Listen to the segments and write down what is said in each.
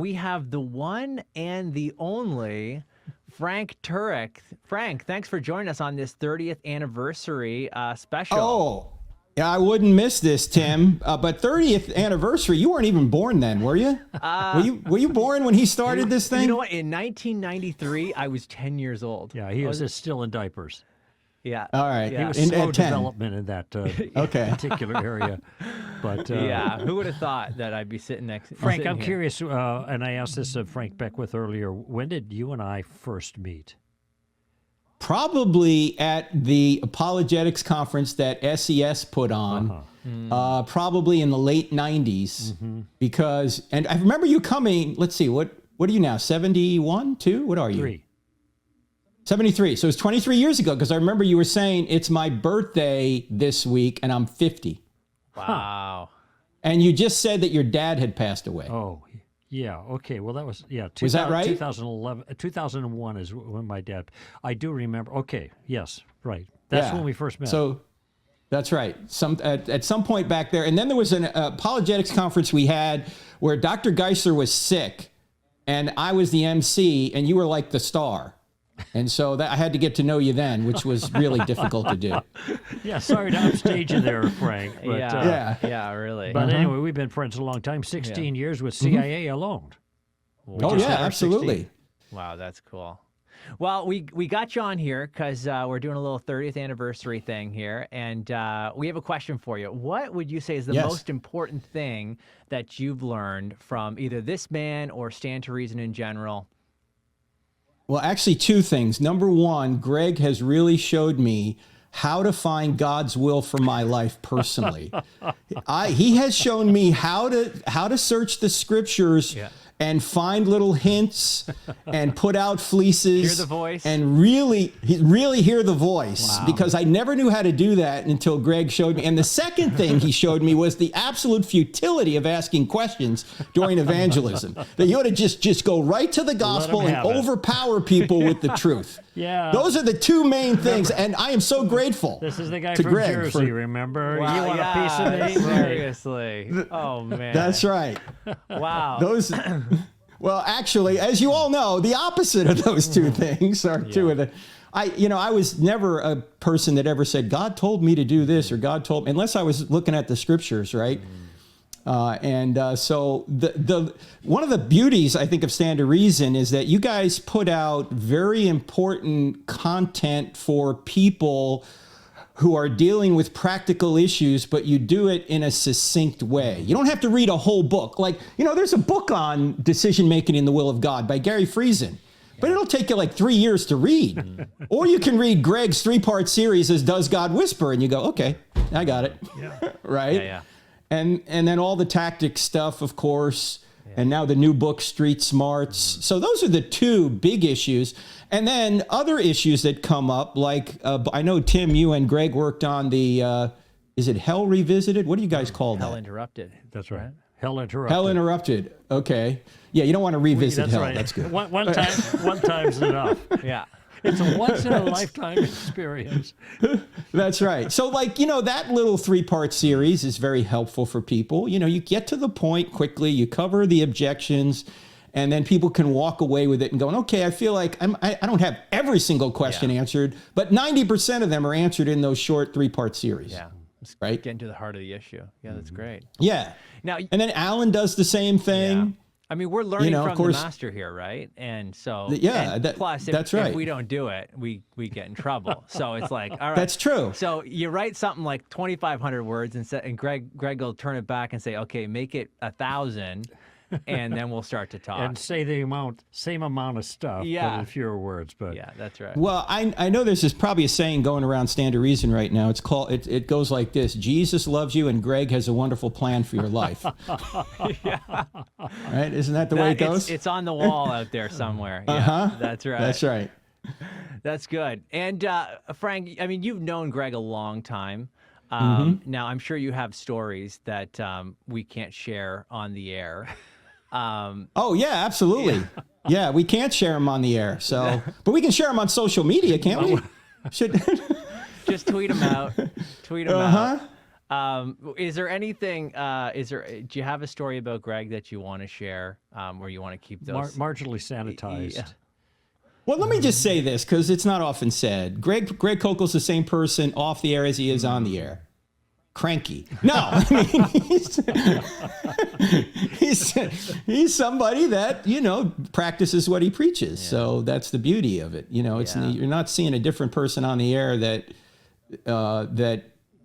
we have the one and the only Frank Turek. Frank, thanks for joining us on this 30th anniversary special. Oh, yeah, I wouldn't miss this, Tim. But 30th anniversary, you weren't even born then, were you? Were you born when he started this thing? You know what? In 1993, I was 10 years old. Yeah, he was still in diapers. Yeah. All right. Yeah. He was slow development in that particular area. But yeah, who would have thought that I'd be sitting next? Frank, sitting I'm here. curious, and I asked this of Frank Beckwith earlier. When did you and I first meet? Probably at the Apologetics conference that SES put on, probably in the late 90s. Because, and I remember you coming, let's see, what are you now, 71, 2? What are you? 3. 73. So it was 23 years ago, because I remember you were saying, it's my birthday this week, and I'm 50. Wow. And you just said that your dad had passed away. Oh, yeah. Okay. Well, that was, Was that right? 2001 is when my dad, I do remember. Okay. Yes. Right. That's when we first met. So that's right. At some point back there. And then there was an apologetics conference we had where Dr. Geisler was sick and I was the MC and you were like the star. And so I had to get to know you then, which was really difficult to do. Yeah, sorry to upstage you there, Frank. But, yeah, really. But anyway, we've been friends a long time, 16 years with CIA alone. Oh, yeah, absolutely. Wow, that's cool. Well, we got you on here because we're doing a little 30th anniversary thing here, and we have a question for you. What would you say is the most important thing that you've learned from either this man or Stand to Reason in general? Well, actually, two things. Number one, Greg has really showed me how to find God's will for my life personally. He has shown me how to search the scriptures and find little hints and put out fleeces. Hear the voice. And really hear the voice. Wow. Because I never knew how to do that until Greg showed me. And the second thing he showed me was the absolute futility of asking questions during evangelism. That you ought to just go right to the gospel and overpower people with the truth. Yeah. Those are the two main things, and I am so grateful. This is the guy to from Greg Jersey, remember? Wow, you want a piece of me? Seriously. Oh, man. That's right. Wow. Those. Well, actually, as you all know, the opposite of those two things are two of the. I was never a person that ever said, God told me to do this or God told me, unless I was looking at the scriptures, right? So one of the beauties, I think, of Stand to Reason is that you guys put out very important content for people who are dealing with practical issues, but you do it in a succinct way. You don't have to read a whole book. Like, there's a book on decision-making in the will of God by Gary Friesen, but it'll take you like 3 years to read. Or you can read Greg's 3-part series as Does God Whisper? And you go, okay, I got it. Yeah. Right? Yeah. And then all the tactics stuff, of course, and now the new book, Street Smarts. So those are the two big issues. And then other issues that come up, like I know, Tim, you and Greg worked on the, is it Hell Revisited? What do you guys call that? Hell Interrupted. That's right. Hell Interrupted. Hell Interrupted. Okay. Yeah, you don't want to revisit that's hell. Right. That's good. One time's enough. Yeah. It's a once-in-a-lifetime experience. That's right. So, that little 3-part series is very helpful for people. You get to the point quickly, you cover the objections, and then people can walk away with it and going, okay, I feel like I don't have every single question answered, but 90% of them are answered in those short 3-part series. Yeah. Right? Getting to the heart of the issue. Yeah, that's great. Yeah. Now, and then Alan does the same thing. Yeah. I mean, we're learning from of course, the master here, right? And so, plus, that's right. If we don't do it, we get in trouble. So it's like, all right. That's true. So you write something like 2,500 words, and Greg will turn it back and say, okay, make it 1,000, and then we'll start to talk. And say the same amount of stuff, but in fewer words. But yeah, that's right. Well, I know there's probably a saying going around Stand to Reason right now. It's called, it goes like this: Jesus loves you, and Greg has a wonderful plan for your life. Right? Isn't that the way it goes? It's on the wall out there somewhere. Yeah, that's right. That's right. That's good. And Frank, I mean, you've known Greg a long time. Now, I'm sure you have stories that we can't share on the air. Oh, yeah, absolutely. Yeah, we can't share them on the air. So, but we can share them on social media, can't we? Just tweet them out. Tweet them out. Is there anything? Do you have a story about Greg that you want to share, or you want to keep those marginally sanitized? Yeah. Well, let me just say this because it's not often said. Greg Koukl's the same person off the air as he is on the air. Cranky. No, I mean he's somebody that practices what he preaches. Yeah. So that's the beauty of it. It's you're not seeing a different person on the air that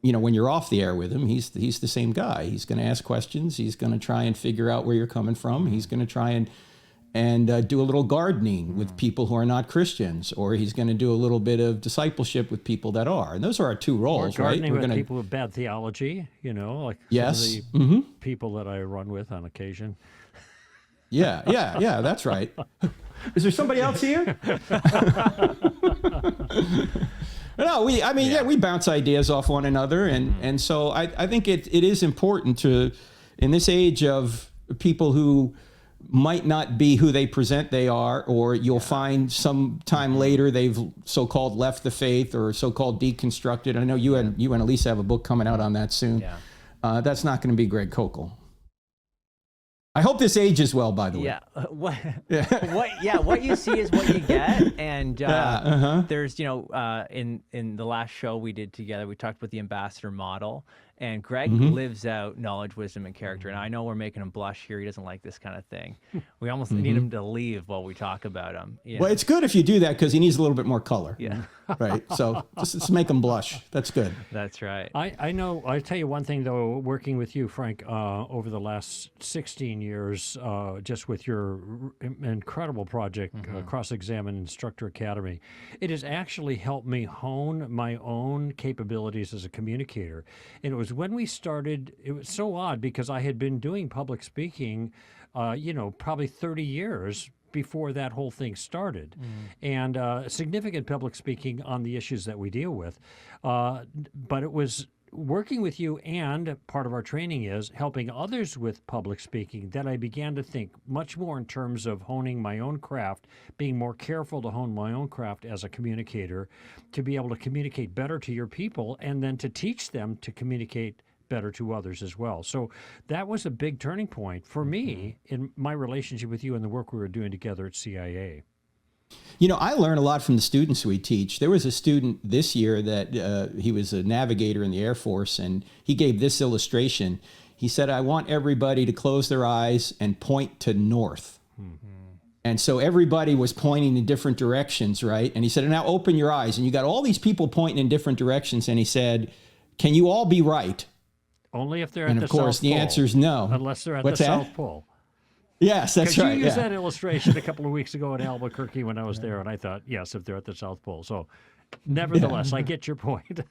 when you're off the air with him, he's the same guy. He's going to ask questions. He's going to try and figure out where you're coming from. He's going to try and do a little gardening with people who are not Christians, or he's going to do a little bit of discipleship with people that are. And those are our two roles, or gardening right? with people with bad theology, like yes. some of the people that I run with on occasion. Yeah, that's right. Is there somebody else here? No, we bounce ideas off one another, and so I think it is important to, in this age of people who might not be who they present they are, or you'll find some time later they've so-called left the faith or so-called deconstructed. I know you and Elisa have a book coming out on that soon. Yeah. That's not going to be Greg Koukl. I hope this ages well, by the way. Yeah. What you see is what you get. And there's, in the last show we did together, we talked about the ambassador model. And Greg lives out knowledge, wisdom, and character. And I know we're making him blush here. He doesn't like this kind of thing. We almost need him to leave while we talk about him. Well, it's good if you do that because he needs a little bit more color. Yeah. Right. So just make him blush. That's good. That's right. I know. I'll tell you one thing, though, working with you, Frank, over the last 16 years, just with your incredible project, Cross-Examine Instructor Academy, it has actually helped me hone my own capabilities as a communicator. And it was when we started, it was so odd because I had been doing public speaking, probably 30 years before that whole thing started, and significant public speaking on the issues that we deal with. But it was working with you, and part of our training is helping others with public speaking, that I began to think much more in terms of honing my own craft, being more careful to hone my own craft as a communicator, to be able to communicate better to your people, and then to teach them to communicate better to others as well. So that was a big turning point for me in my relationship with you and the work we were doing together at CIA. I learn a lot from the students we teach. There was a student this year that he was a navigator in the Air Force, and he gave this illustration. He said, I want everybody to close their eyes and point to north. And so everybody was pointing in different directions, right? And he said, now open your eyes. And you got all these people pointing in different directions. And he said, can you all be right? Only if they're at the South Pole. And of course, the answer is no. Unless they're at the South Pole. Yes, that's right. You used that illustration a couple of weeks ago in Albuquerque when I was there, and I thought, yes, if they're at the South Pole. So, nevertheless, I get your point.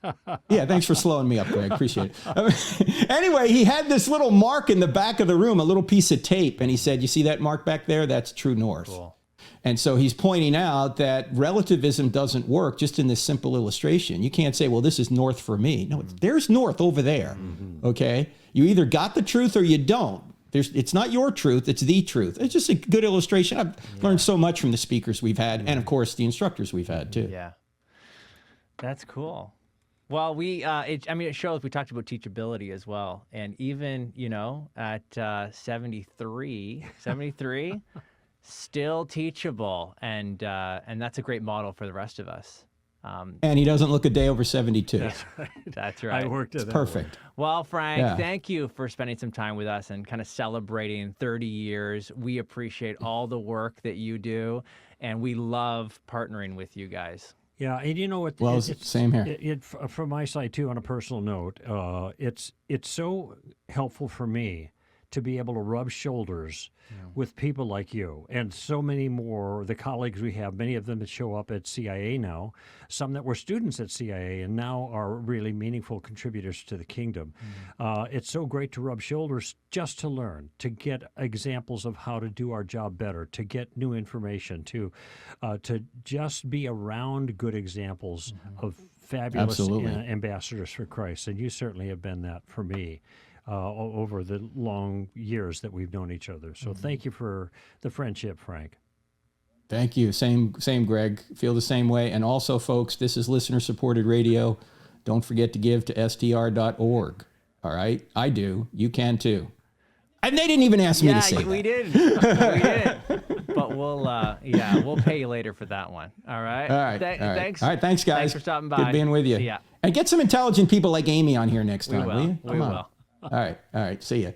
Yeah, thanks for slowing me up, Greg. Appreciate it. Anyway, he had this little mark in the back of the room, a little piece of tape, and he said, you see that mark back there? That's true north. Cool. And so he's pointing out that relativism doesn't work just in this simple illustration. You can't say, well, this is north for me. No, there's north over there, okay? You either got the truth or you don't. It's not your truth, it's the truth. It's just a good illustration. I've learned so much from the speakers we've had, and of course, the instructors we've had, too. Yeah. That's cool. Well, it shows we talked about teachability as well. And even, at 73, still teachable. And that's a great model for the rest of us. And he doesn't look a day over 72. That's right. That's right. I worked at that. Perfect. Well, Frank, thank you for spending some time with us and kind of celebrating 30 years. We appreciate all the work that you do, and we love partnering with you guys. Yeah, and you know what? Well, it's same here. From my side, too, on a personal note, it's so helpful for me to be able to rub shoulders with people like you and so many more, the colleagues we have, many of them that show up at CIA now, some that were students at CIA and now are really meaningful contributors to the kingdom. It's so great to rub shoulders just to learn, to get examples of how to do our job better, to get new information, to just be around good examples of fabulous ambassadors for Christ. And you certainly have been that for me. Over the long years that we've known each other. So thank you for the friendship, Frank. Thank you. Same, Greg. Feel the same way. And also, folks, this is listener-supported radio. Don't forget to give to str.org. All right. I do. You can too. And they didn't even ask me to say that. We did. We did. But we'll pay you later for that one. All right. All right. Thanks. All right. Thanks, guys. Thanks for stopping by. Good being with you. Yeah. And get some intelligent people like Amy on here next time, will you? We will. All right. See ya.